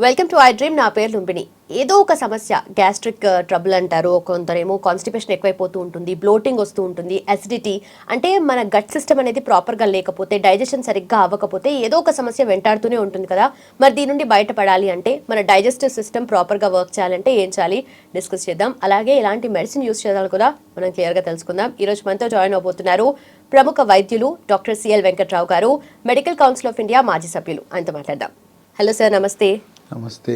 Welcome to I dream. నా పేరు లుంబిని. ఏదో ఒక సమస్య, గ్యాస్ట్రిక్ ట్రబుల్ అంటారు, కొందరేమో కాన్స్టిపేషన్ ఎక్కువైపోతూ ఉంటుంది, బ్లోటింగ్ వస్తూ ఉంటుంది, అసిడిటీ, అంటే మన గట్ సిస్టమ్ అనేది ప్రాపర్గా లేకపోతే, డైజెషన్ సరిగ్గా అవ్వకపోతే ఏదో ఒక సమస్య వెంటాడుతూనే ఉంటుంది కదా. మరి దీని నుండి బయటపడాలి అంటే, మన డైజెస్టివ్ సిస్టమ్ ప్రాపర్గా వర్క్ చేయాలంటే ఏం చేయాలి డిస్కస్ చేద్దాం. అలాగే ఎలాంటి మెడిసిన్ యూస్ చేయాలి కూడా మనం క్లియర్గా తెలుసుకుందాం. ఈరోజు మనతో జాయిన్ అవబోతున్నారు ప్రముఖ వైద్యులు డాక్టర్ సిఎల్ వెంకట్రావు గారు, మెడికల్ కౌన్సిల్ ఆఫ్ ఇండియా మాజీ సభ్యులు. ఆయనతో మాట్లాడదాం. హలో సార్, నమస్తే. నమస్తే.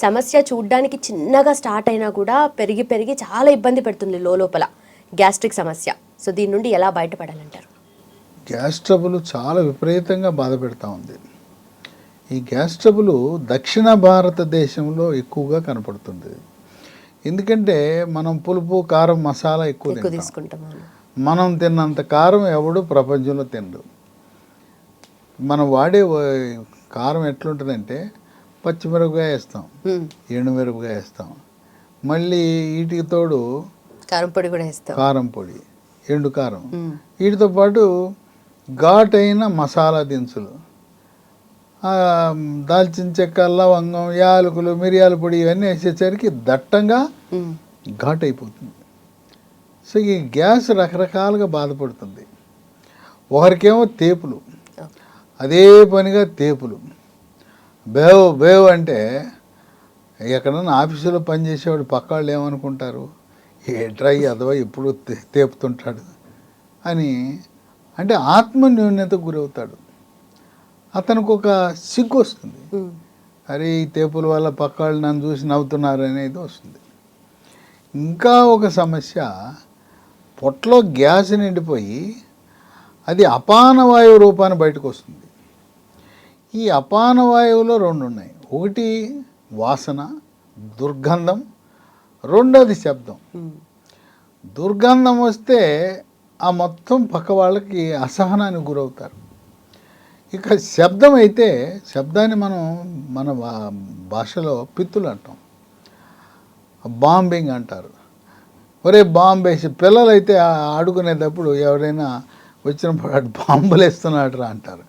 సమస్య చూడ్డానికి చిన్నగా స్టార్ట్ అయినా కూడా పెరిగి పెరిగి చాలా ఇబ్బంది పెడుతుంది లోపల, గ్యాస్ట్రిక్ సమస్య. సో దీని నుండి ఎలా బయటపడాలంటారు? గ్యాస్ ట్రబుల్ చాలా విపరీతంగా బాధ పెడతా ఉంది. ఈ గ్యాస్ ట్రబుల్ దక్షిణ భారతదేశంలో ఎక్కువగా కనపడుతుంది. ఎందుకంటే మనం పులుపు, కారం, మసాలా ఎక్కువ తీసుకుంటాం. మనం తిన్నంత కారం ఎవడు ప్రపంచంలో తినడు. మనం వాడే కారం ఎట్లుంటుందంటే పచ్చిమిరపకాయ వేస్తాం, ఎండుమిరపకాయ వేస్తాం, మళ్ళీ వీటికి తోడు కారం పొడి కూడా వేస్తాం, కారం పొడి, ఎండు కారం, వీటితో పాటు ఘాటైన మసాలా దినుసులు, దాల్చిన చెక్క, లవంగం, యాలకులు, మిరియాల పొడి ఇవన్నీ వేసేసరికి దట్టంగా ఘాట్ అయిపోతుంది. సో ఈ గ్యాస్ రకరకాలుగా బాధపడుతుంది. ఒకరికేమో తేపులు, అదే పనిగా తేపులు, బేవ్ అంటే ఎక్కడన్నా ఆఫీసులో పనిచేసేవాడు పక్క వాళ్ళు ఏమనుకుంటారు, ఏ డ్రై అథవా ఎప్పుడు తేపుతుంటాడు అని, అంటే ఆత్మన్యూన్యతకు గురవుతాడు. అతనికి ఒక సిగ్గు వస్తుంది, అరే ఈ తేపుల వల్ల పక్క వాళ్ళు నన్ను చూసి నవ్వుతున్నారు అనేది వస్తుంది. ఇంకా ఒక సమస్య, పొట్టలో గ్యాస్ నిండిపోయి అది అపానవాయువు రూపాన్ని బయటకు వస్తుంది. ఈ అపానవాయువులో రెండు ఉన్నాయి. ఒకటి వాసన, దుర్గంధం, రెండోది శబ్దం. దుర్గంధం వస్తే ఆ మొత్తం పక్క వాళ్ళకి అసహనానికి గురవుతారు. ఇక శబ్దం అయితే, శబ్దాన్ని మన భాషలో పిత్తులు అంటాం, బాంబింగ్ అంటారు. ఒరే బాంబు వేసి, పిల్లలైతే ఆడుకునేటప్పుడు ఎవరైనా వచ్చినప్పుడు బాంబులు వేస్తున్నాడు రా అంటారు,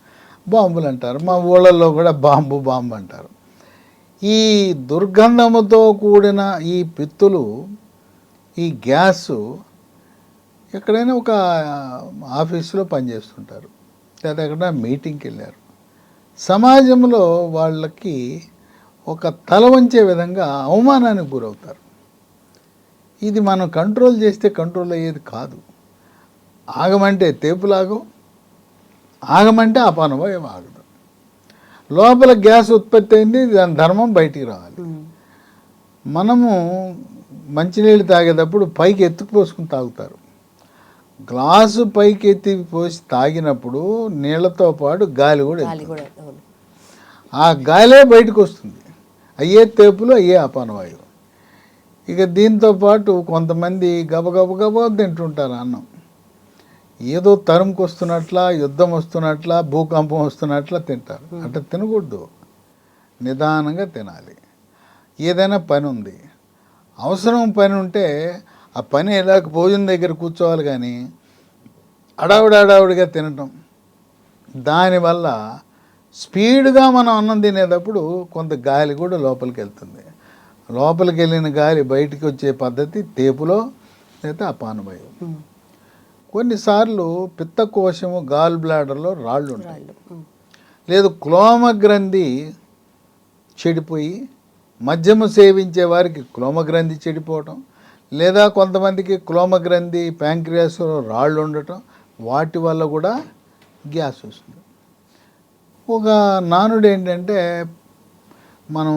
బాంబులు అంటారు. మా ఊళ్ళల్లో కూడా బాంబు అంటారు. ఈ దుర్గంధముతో కూడిన ఈ పిత్తులు, ఈ గ్యాసు ఎక్కడైనా ఒక ఆఫీసులో పనిచేస్తుంటారు, లేదా ఎక్కడ మీటింగ్కి వెళ్ళారు, సమాజంలో వాళ్ళకి ఒక తల వంచే విధంగా అవమానానికి గురవుతారు. ఇది మనం కంట్రోల్ చేస్తే కంట్రోల్ అయ్యేది కాదు. ఆగమంటే తేపులాగం, ఆగమంటే అపానవాయువు ఆగదు. లోపల గ్యాస్ ఉత్పత్తి అయింది, దాని ధర్మం బయటికి రావాలి. మనము మంచినీళ్ళు తాగేటప్పుడు పైకి ఎత్తుకుపోసుకుని తాగుతారు. గ్లాసు పైకి ఎత్తి పోసి తాగినప్పుడు నీళ్లతో పాటు గాలి కూడా, ఆ గాలే బయటకు వస్తుంది. అయ్యే తేపులు, అయ్యే అపానవాయువు. ఇక దీంతో పాటు కొంతమంది గబగబ తింటుంటారు అన్నం. ఏదో తరుముకు వస్తున్నట్లా, యుద్ధం వస్తున్నట్లా, భూకంపం వస్తున్నట్లా తింటారు. అట్లా తినకూడదు, నిదానంగా తినాలి. ఏదైనా పని ఉంది, అవసరం పని ఉంటే ఆ పని ఎలాగ భోజనం దగ్గర కూర్చోవాలి, కానీ అడావుడిగా తినటం, దానివల్ల స్పీడ్గా మనం అన్నం తినేటప్పుడు కొంత గాలి కూడా లోపలికి వెళ్తుంది. లోపలికి వెళ్ళిన గాలి బయటికి వచ్చే పద్ధతి తేపులో లేదా అపానవాయువు. కొన్నిసార్లు పిత్తకోశము, గాల్ బ్లాడర్లో రాళ్ళు ఉంటాయి, లేదు క్లోమగ్రంథి చెడిపోయి, మద్యము సేవించే వారికి క్లోమగ్రంథి చెడిపోవటం, లేదా కొంతమందికి క్లోమగ్రంథి ప్యాంక్రియాస్లో రాళ్ళు ఉండటం, వాటి వల్ల కూడా గ్యాస్ వస్తుంది. ఒక నానుడు ఏంటంటే, మనం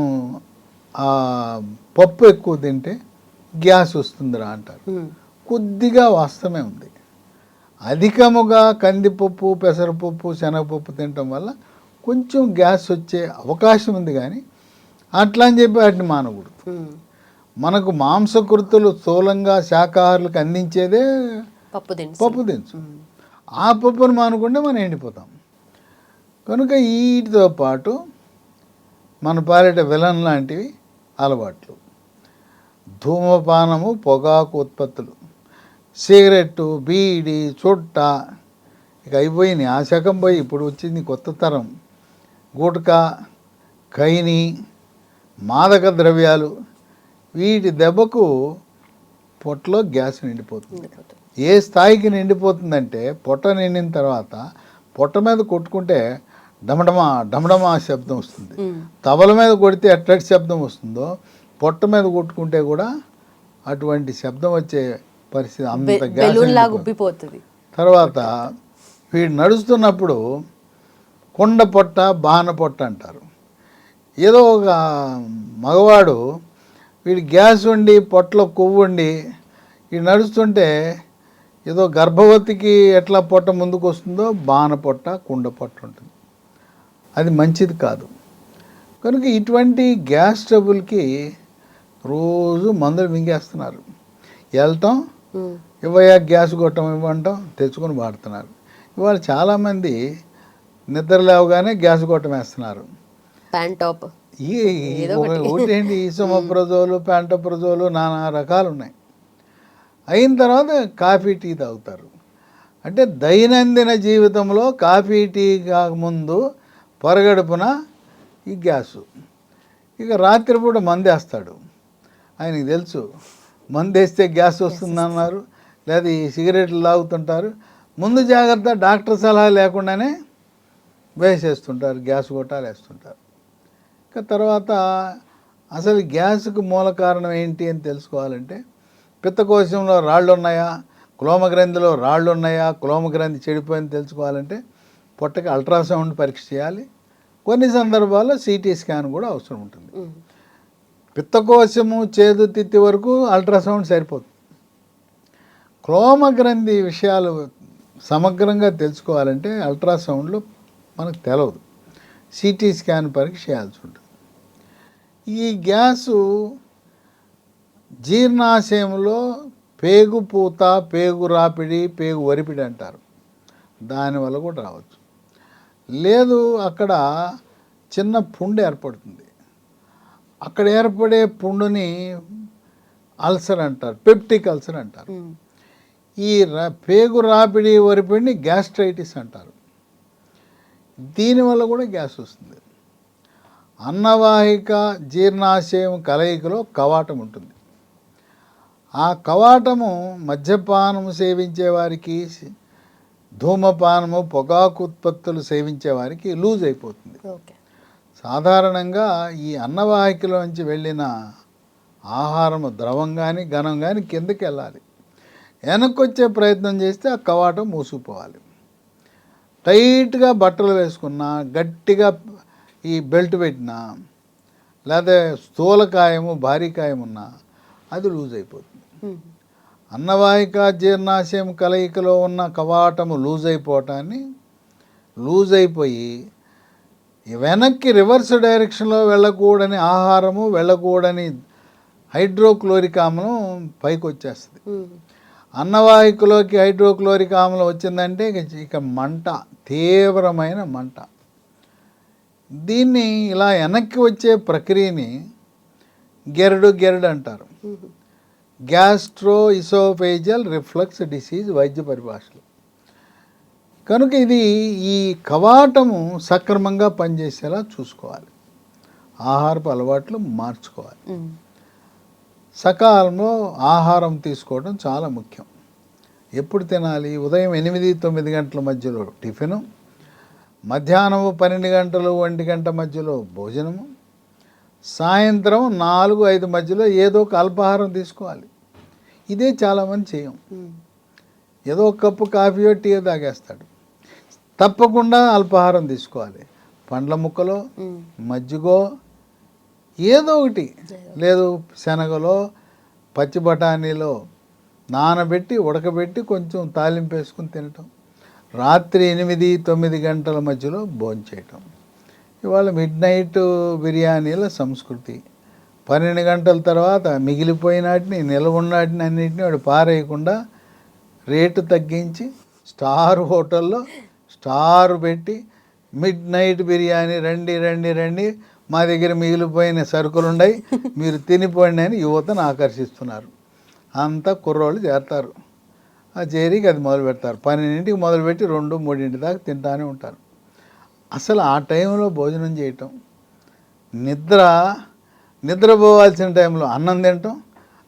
పప్పు ఎక్కువ తింటే గ్యాస్ వస్తుందిరా అంటారు. కొద్దిగా వాస్తవమే ఉంది. అధికముగా కందిపప్పు, పెసరపప్పు, శనగపప్పు తినటం వల్ల కొంచెం గ్యాస్ వచ్చే అవకాశం ఉంది, కానీ అట్లా అని చెప్పి వాటిని మానకూడదు. మనకు మాంసకృతులు స్థూలంగా శాకాహారులకు అందించేదే పప్పు దినుసు. ఆ పప్పును మానుకుంటే మనం ఎండిపోతాం. కనుక వీటితో పాటు మన పాలిట విలన్ లాంటివి అలవాట్లు, ధూమపానము, పొగాకు ఉత్పత్తులు, సిగరెట్టు, బీడి, చుట్ట, ఇక అయిపోయినాయి. ఆ శకం పోయి ఇప్పుడు వచ్చింది కొత్త తరం, గుట్కా, ఖైని, మాదక ద్రవ్యాలు, వీటి దెబ్బకు పొట్టలో గ్యాస్ నిండిపోతుంది. ఏ స్థాయికి నిండిపోతుందంటే పొట్ట నిండిన తర్వాత పొట్ట మీద కొట్టుకుంటే డమడమా డమడమా శబ్దం వస్తుంది. తబల మీద కొడితే ఎట్టటి శబ్దం వస్తుందో పొట్ట మీద కొట్టుకుంటే కూడా అటువంటి శబ్దం వచ్చే పరిస్థితి, అంత గ్యాస్ ఉబ్బిపోతుంది. తర్వాత వీడు నడుస్తున్నప్పుడు కొండ పొట్ట బాన పొట్ట అంటారు. ఏదో ఒక మగవాడు వీడి గ్యాస్ ఉండి పొట్టలో కొవ్వు ఉండి వీడు నడుస్తుంటే ఏదో గర్భవతికి ఎట్లా పొట్ట ముందుకు వస్తుందో బాన పొట్ట కుండ పొట్ట ఉంటుంది. అది మంచిది కాదు. కనుక ఇటువంటి గ్యాస్ ట్రబుల్కి రోజు మందులు మింగేస్తున్నారు. వెళ్ళటం ఇవ్వయా గ్యాస్ కొట్టం ఇవ్వంటాం తెచ్చుకొని వాడుతున్నారు. ఇవాళ చాలామంది నిద్ర లేవగానే గ్యాస్ కొట్టం వేస్తున్నారు. ఒకటేంటి ఈసోమోప్రజోలు, ప్యాంటోప్రజోలు, నానా రకాలు ఉన్నాయి. అయిన తర్వాత కాఫీ టీ తాగుతారు. అంటే దైనందిన జీవితంలో కాఫీ టీ కాకముందు పొరగడుపున ఈ గ్యాసు. ఇక రాత్రిపూట మందేస్తాడు. ఆయనకి తెలుసు మందేస్తే గ్యాస్ వస్తుందన్నారు. లేదా ఈ సిగరెట్లు తాగుతుంటారు. ముందు జాగ్రత్త డాక్టర్ సలహా లేకుండానే వేసేస్తుంటారు, గ్యాస్ కొట్టాలు వేస్తుంటారు. ఇక తర్వాత అసలు గ్యాస్కు మూల కారణం ఏంటి అని తెలుసుకోవాలంటే పిత్తకోశంలో రాళ్ళు ఉన్నాయా, క్లోమగ్రంథిలో రాళ్ళు ఉన్నాయా, క్లోమగ్రంథి చెడిపోయింది తెలుసుకోవాలంటే పొట్టకి అల్ట్రాసౌండ్ పరీక్ష చేయాలి. కొన్ని సందర్భాల్లో సిటీ స్కాన్ కూడా అవసరం ఉంటుంది. పిత్తకోశము చేదు తిత్తి వరకు అల్ట్రాసౌండ్ సరిపోతుంది. క్లోమగ్రంథి విషయాలు సమగ్రంగా తెలుసుకోవాలంటే అల్ట్రాసౌండ్లో మనకు తెలవదు, సిటీ స్కాన్ పరీక్ష చేయాల్సి ఉంటుంది. ఈ గ్యాసు జీర్ణాశయంలో పేగు పూత, పేగు రాపిడి, పేగు వరిపిడి అంటారు. దానివల్ల కూడా రావచ్చు. లేదు అక్కడ చిన్న పుండు ఏర్పడుతుంది. అక్కడ ఏర్పడే పుండుని అల్సర్ అంటారు, పెప్టిక్ అల్సర్ అంటారు. ఈ పేగు రాపిడి వరిపిడిని గ్యాస్ట్రైటిస్ అంటారు. దీనివల్ల కూడా గ్యాస్ వస్తుంది. అన్నవాహిక జీర్ణాశయం కలయికలో కవాటం ఉంటుంది. ఆ కవాటము మద్యపానము సేవించే వారికి, ధూమపానము, పొగాకు ఉత్పత్తులు సేవించే వారికి లూజ్ అయిపోతుంది. సాధారణంగా ఈ అన్నవాహికలోంచి వెళ్ళిన ఆహారము ద్రవం కానీ ఘనం కానీ కిందకి వెళ్ళాలి. వెనక్కి వచ్చే ప్రయత్నం చేస్తే ఆ కవాటం మూసుకుపోవాలి. టైట్గా బట్టలు వేసుకున్నా, గట్టిగా ఈ బెల్ట్ పెట్టినా, లేదా స్థూలకాయము భారీకాయం ఉన్నా అది లూజ్ అయిపోతుంది. అన్నవాహిక జీర్ణాశయం కలయికలో ఉన్న కవాటము లూజ్ అయిపోయి వెనక్కి రివర్స్ డైరెక్షన్లో వెళ్ళకూడని ఆహారము, వెళ్ళకూడని హైడ్రోక్లోరిక్ ఆమ్లం పైకి వచ్చేస్తుంది. అన్నవాహికలోకి హైడ్రోక్లోరిక్ ఆమ్లం వచ్చిందంటే ఇక మంట, తీవ్రమైన మంట. దీన్ని ఇలా వెనక్కి వచ్చే ప్రక్రియని గెరడు అంటారు. గ్యాస్ట్రో ఇసోఫేజియల్ రిఫ్లక్స్ డిసీజ్ వైద్య పరిభాషలో. కనుక ఇది ఈ కవాటము సక్రమంగా పనిచేసేలా చూసుకోవాలి. ఆహారపు అలవాట్లు మార్చుకోవాలి. సకాలంలో ఆహారం తీసుకోవడం చాలా ముఖ్యం. ఎప్పుడు తినాలి? ఉదయం 8-9 గంటల మధ్యలో టిఫిను, మధ్యాహ్నం 12 గంటలు 1 గంట మధ్యలో భోజనము, సాయంత్రం 4-5 మధ్యలో ఏదో ఒక అల్పాహారం తీసుకోవాలి. ఇదే చాలామంది చేయం. ఏదో ఒక కప్పు కాఫీయో టీయో తాగేస్తాడు. తప్పకుండా అల్పాహారం తీసుకోవాలి. పండ్ల ముక్కలో, మజ్జిగో, ఏదో ఒకటి, లేదు శనగలో, పచ్చి బఠానీలో నానబెట్టి ఉడకబెట్టి కొంచెం తాలింపు వేసుకుని తినటం. రాత్రి 8-9 గంటల మధ్యలో భోంచేయటం. ఇవాళ మిడ్ నైట్ బిర్యానీల సంస్కృతి. 12 గంటల తర్వాత మిగిలిపోయినాటిని, నిల్వ ఉన్నాటిని అన్నింటినీ వాడు పారేయకుండా రేటు తగ్గించి స్టార్ హోటల్లో స్టార్ పెట్టి మిడ్ నైట్ బిర్యానీ రండి మా దగ్గర మిగిలిపోయిన సరుకులు ఉన్నాయి, మీరు తినిపోండి అని యువతను ఆకర్షిస్తున్నారు. అంతా కుర్రోళ్ళు చేరతారు. ఆ చేరికి అది మొదలు పెడతారు. 12ంటికి మొదలుపెట్టి 2-3 దాకా తింటానే ఉంటారు. అసలు ఆ టైంలో భోజనం చేయటం, నిద్ర నిద్రపోవాల్సిన టైంలో అన్నం తినటం,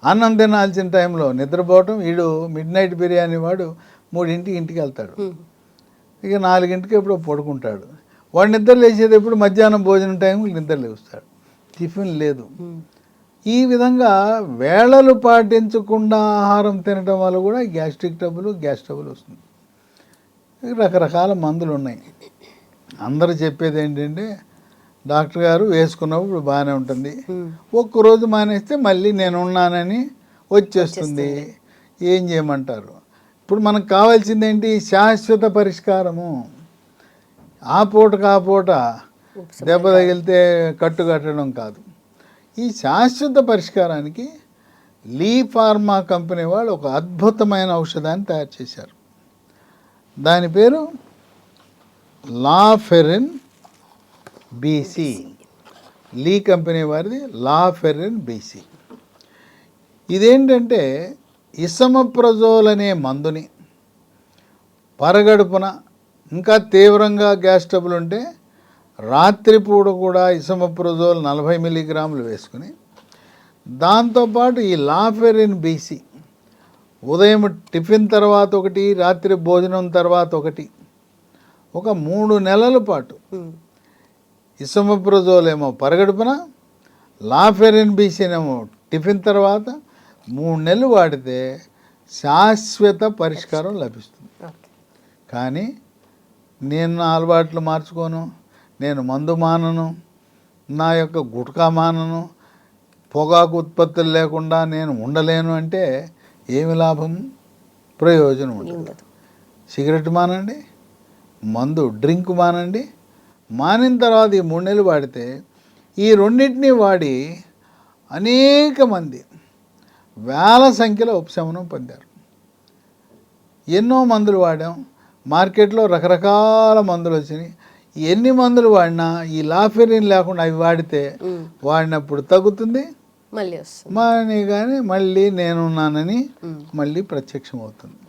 అన్నం తినాల్సిన టైంలో నిద్రపోవటం. వీడు మిడ్ నైట్ బిర్యానీ వాడు 3ంటికి ఇంటికి వెళ్తాడు, ఇక 4ంటికి ఎప్పుడో పడుకుంటాడు. వాడు నిద్ర లేచేది ఎప్పుడు మధ్యాహ్నం భోజనం టైంకి నిద్ర లేస్తాడు, టిఫిన్ లేదు. ఈ విధంగా వేళలు పాటించకుండా ఆహారం తినడం వల్ల కూడా గ్యాస్ ట్రబుల్ వస్తుంది. రకరకాల మందులు ఉన్నాయి. అందరూ చెప్పేది ఏంటంటే డాక్టర్ గారు వేసుకున్నప్పుడు బాగానే ఉంటుంది, ఒక్కరోజు మానేస్తే మళ్ళీ నేను ఉన్నానని వచ్చేస్తుంది. ఏం చేయమంటారు? ఇప్పుడు మనకు కావాల్సింది ఏంటి? శాశ్వత పరిష్కారము. ఆ పూట దెబ్బ తగిలితే కట్టు కట్టడం కాదు. ఈ శాశ్వత పరిష్కారానికి లీ ఫార్మా కంపెనీ వాళ్ళు ఒక అద్భుతమైన ఔషధాన్ని తయారు చేశారు. దాని పేరు లాఫెరిన్ బీసీ. లీ కంపెనీ వారిది లాఫెరిన్ బీసీ. ఇదేంటంటే ఇసమప్రజోల్ అనే మందుని పరగడుపున, ఇంకా తీవ్రంగా గ్యాస్ ట్రబుల్ ఉంటే రాత్రిపూట కూడా ఇసమప్రజోల్ 40 మిల్లీగ్రాములు వేసుకుని, దాంతోపాటు ఈ లాఫెరిన్ బీసీ ఉదయం టిఫిన్ తర్వాత ఒకటి, రాత్రి భోజనం తర్వాత ఒకటి, ఒక 3 నెలల పాటు ఇసమప్రజోల్ ఏమో పరగడుపున, లాఫెరిన్ బీసీనేమో టిఫిన్ తర్వాత 3 నెలలు వాడితే శాశ్వత పరిష్కారం లభిస్తుంది. కానీ నేను నా అలవాట్లు మార్చుకోను, నేను మందు మానను, నా యొక్క గుట్కా మానను, పొగాకు ఉత్పత్తులు లేకుండా నేను ఉండలేను అంటే ఏమి లాభం? ప్రయోజనం ఉండదు. సిగరెట్ మానండి, మందు డ్రింక్ మానండి. మానిన తర్వాత ఈ 3 నెలలు వాడితే ఈ రెండింటినీ వాడి అనేక మంది వేల సంఖ్యలో ఉపశమనం పొందారు. ఎన్నో మందులు వాడాం, మార్కెట్లో రకరకాల మందులు వచ్చినాయి. ఎన్ని మందులు వాడినా ఈ లాఫెరిన్ లేకుండా అవి వాడితే వాడినప్పుడు తగ్గుతుంది, మళ్ళీ కానీ మళ్ళీ నేనున్నానని మళ్ళీ ప్రత్యక్షం అవుతుంది.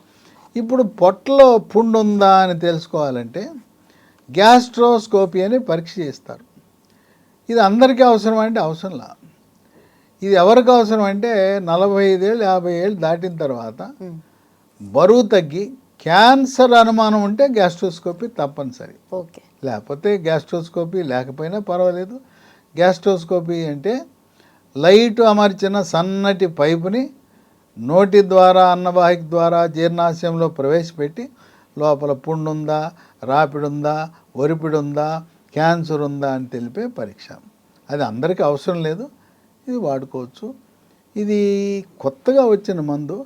ఇప్పుడు పొట్టలో పుండు ఉందా అని తెలుసుకోవాలంటే గ్యాస్ట్రోస్కోపీ అని పరీక్ష చేస్తారు. ఇది అందరికీ అవసరం అంటే అవసరంలా. ఇది ఎవరికి అవసరం అంటే 45 ఏళ్ళు 50 ఏళ్ళు దాటిన తర్వాత బరువు తగ్గి క్యాన్సర్ అనుమానం ఉంటే గ్యాస్ట్రోస్కోపీ తప్పనిసరి. లేకపోతే గ్యాస్ట్రోస్కోపీ లేకపోయినా పర్వాలేదు. గ్యాస్ట్రోస్కోపీ అంటే లైట్ అమర్చిన సన్నటి పైపుని నోటి ద్వారా అన్నవాహిక ద్వారా జీర్ణాశయంలో ప్రవేశపెట్టి లోపల పుండుందా, రాపిడుందా, ఒరిపిడుందా, క్యాన్సర్ ఉందా అని తెలిపే పరీక్ష. అది అందరికీ అవసరం లేదు, ఇది వాడుకోవచ్చు. ఇది కొత్తగా వచ్చిన మందు,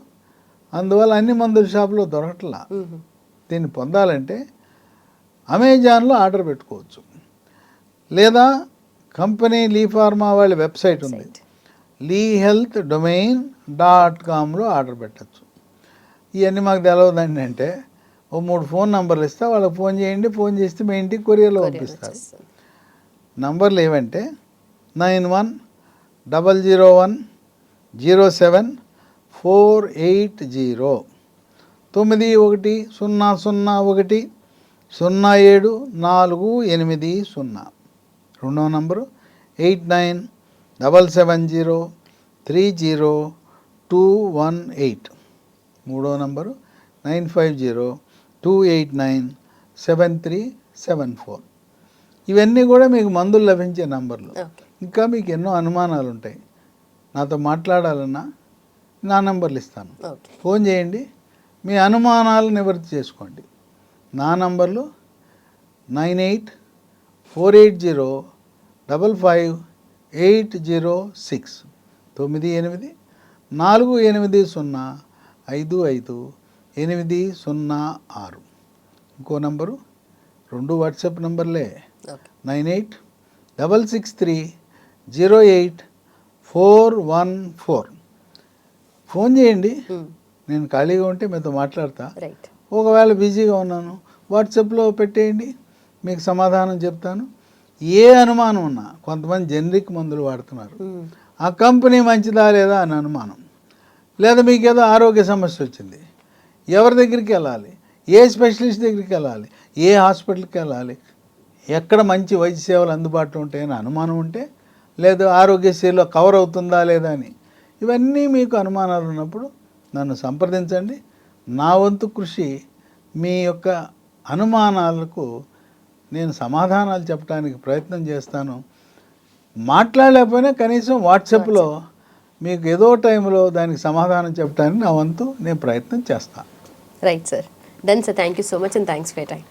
అందువల్ల అన్ని మందుల షాపులో దొరకట్లా. దీన్ని పొందాలంటే అమెజాన్లో ఆర్డర్ పెట్టుకోవచ్చు, లేదా కంపెనీ లీ ఫార్మా వాళ్ళ వెబ్సైట్ ఉంది, leehealthdomain.comలో ఆర్డర్ పెట్టచ్చు. ఇవన్నీ మాకు తెలవదండి అంటే ఓ 3 ఫోన్ నంబర్లు ఇస్తా, వాళ్ళకి ఫోన్ చేయండి. ఫోన్ చేస్తే మీ ఇంటికి కొరియర్లో పంపిస్తారు. నంబర్లు ఏవంటే 9100107480 9100010748. రెండో నంబరు 8977030218. మూడో నంబరు 9502897374. ఇవన్నీ కూడా మీకు మందులు లభించే నంబర్లు. ఇంకా మీకు ఎన్నో అనుమానాలు ఉంటాయి, నాతో మాట్లాడాలన్నా నా నంబర్లు ఇస్తాను, ఫోన్ చేయండి, మీ అనుమానాలు నివృత్తి చేసుకోండి. నా నంబర్లు 9848055806 9848055806. ఇంకో నంబరు, 2 వాట్సాప్ నంబర్లే, 9866308414. ఫోన్ చేయండి, నేను ఖాళీగా ఉంటే మీతో మాట్లాడతా. ఒకవేళ బిజీగా ఉన్నాను వాట్సాప్లో పెట్టేయండి, మీకు సమాధానం చెప్తాను. ఏ అనుమానం ఉన్నా, కొంతమంది జనరిక్ మందులు వాడుతున్నారు, ఆ కంపెనీ మంచిదా లేదా అని అనుమానం, లేదా మీకు ఏదో ఆరోగ్య సమస్య వచ్చింది, ఎవరి దగ్గరికి వెళ్ళాలి, ఏ స్పెషలిస్ట్ దగ్గరికి వెళ్ళాలి, ఏ హాస్పిటల్కి వెళ్ళాలి, ఎక్కడ మంచి వైద్య సేవలు అందుబాటులో ఉంటాయని అనుమానం ఉంటే లేదు ఆరోగ్యశ్రీలో కవర్ అవుతుందా లేదా అని. ఇవన్నీ మీకు అనుమానాలు ఉన్నప్పుడు నన్ను సంప్రదించండి. నా వంతు కృషి మీ యొక్క అనుమానాలకు నేను సమాధానాలు చెప్పడానికి ప్రయత్నం చేస్తాను. మాట్లాడలేకపోయినా కనీసం వాట్సాప్లో మీకు ఏదో టైంలో దానికి సమాధానం చెప్పడానికి నా వంతు నేను ప్రయత్నం చేస్తాను. Right sir. Done sir. Thank you so much and thanks for your time.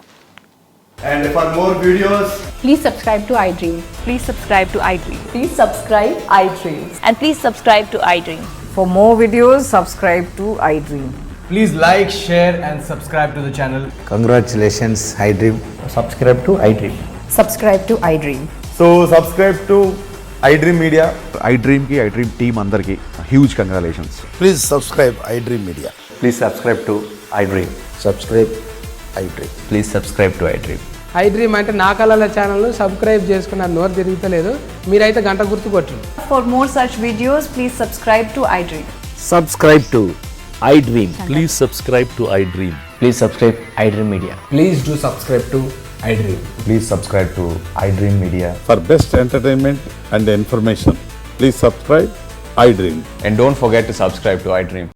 And for more videos, Please subscribe to iDream. Please subscribe to iDream. Please subscribe iDream. And please subscribe to iDream. For more videos, subscribe to iDream. please like, share and subscribe to the channel. Congratulations, iDream. Subscribe to iDream. Subscribe to iDream. So subscribe to iDream Media. iDream ki iDream team andarki huge congratulations. Please subscribe iDream Media. Please subscribe to iDream. Subscribe iDream. Please subscribe to iDream. iDream అంటే నా కళల ఛానల్ను subscribe చేసుకున్న నోరు తిరుగుతలేదు. మీరైతే గంట గుర్తు కొట్టండి. For more such videos, please subscribe to iDream. Subscribe to iDream. Please subscribe to iDream. Please subscribe iDream Media. Please do subscribe to iDream. Please subscribe to iDream Media. For best entertainment and information, please subscribe iDream. And don't forget to subscribe to iDream.